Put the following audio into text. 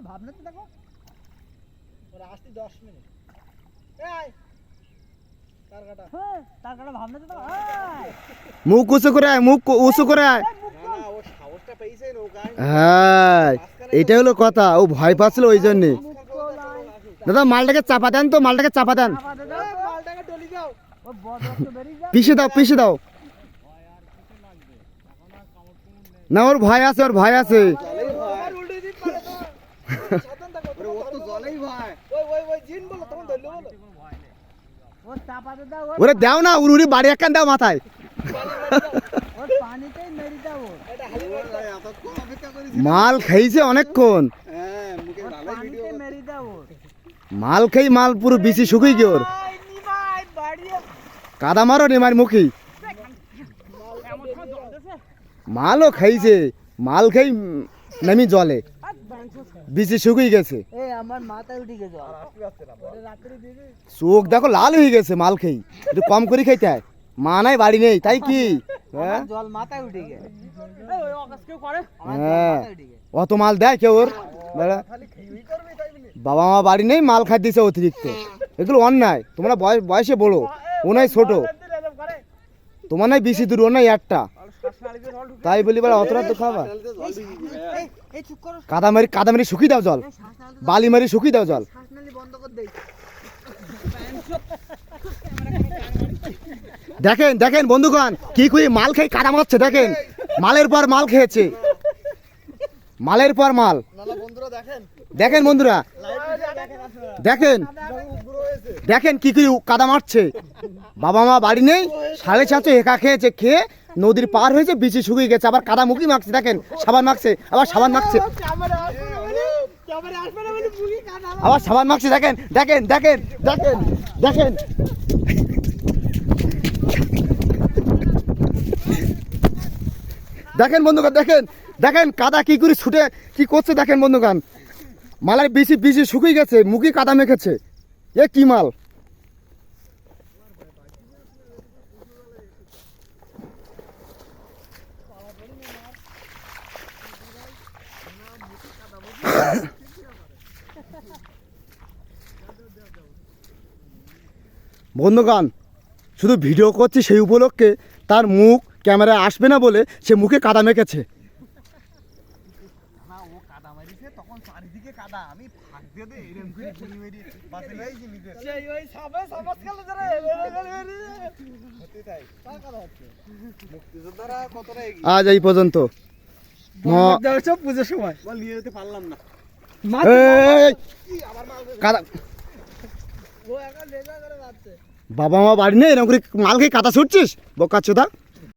ভাবনাতে দেখো ওরা আসতে 10 মিনিট মুখ উঁচু করে আয়, মুখ উঁচু করে আয়। হ্যাঁ এটা হলো কথা, ও ভয় পাচ্ছিল ওই জন্যে। দাদা মালটাকে চাপা দেন তো, মালটাকে চাপা দেন, পিষে দাও পিষে দাও। না ওর ভয় আছে, ওর ভয় আছে। ওরে দাও না, উড়ি বাড়ি একখান দাও মাথায়। মাল খাইছে অনেকক্ষণ, মাল খাই মাল পুরো বিচি শুকিয়ে গিয়ে ওর কাদা মারো নিমার মুখী। মালও খাইছে, মাল খাই নামি জলে বিচি শুকিয়ে গেছে। চোখ দেখো লাল হয়ে গেছে মাল খেয়ে। একটু কম করে খাইতে হয়, মা নাই বাড়ি নেই তাই কি? হ্যাঁ অত মাল দেয় কেউ ওর? বাবা মা বাড়ি নেই, মাল খাই দিয়েছে অতিরিক্ত। এগুলো অন্যায়। তোমরা বয়সে বড়, ও নাই ছোট, তোমার নাই বেশি দূর, ও নাই একটা, তাই বলি বলে অতটা তো খাবা। কাদা মারি শুকিয়ে দাও জল, বালি মারি শুকিয়ে দাও জল। দেখেন দেখেন বন্ধুগণ কি করে মাল খাই কাদা মারছে। দেখেন মালের পর মাল খেয়েছে, মালের পর মাল। দেখেন বন্ধুরা, দেখেন দেখেন কি করে কাদা মারছে। বাবা মা বাড়ি নেই, 7:30 একা খেয়েছে, খেয়ে নদীর পার হয়েছে, বিচি শুকিয়ে গেছে, আবার কাদা মুখি মাখছে। দেখেন সাবান মাখছে, আবার সাবান মাখছে, আবার সাবান মাখছে। দেখেন দেখেন দেখেন দেখেন দেখেন দেখেন বন্ধুগণ, দেখেন দেখেন কাদা কি করে ছুটে কি করছে। দেখেন বন্ধুগণ মালের বিচি বিচি শুকিয়ে গেছে, মুখে কাদা মেখেছে। এ কি মাল! বন্ধুগণ শুধু ভিডিও করছি সেই উপলক্ষে, তার মুখ ক্যামেরায় আসবে না বলে সে মুখে কাদা মেখেছে। আজ এই পর্যন্ত। পুজোর সময় নিয়ে যেতে পারলাম না। বাবা মা বাড়ি নেই, এরকম করে মাল খেয়ে কাদা ছুটছিস বোকা চোদা।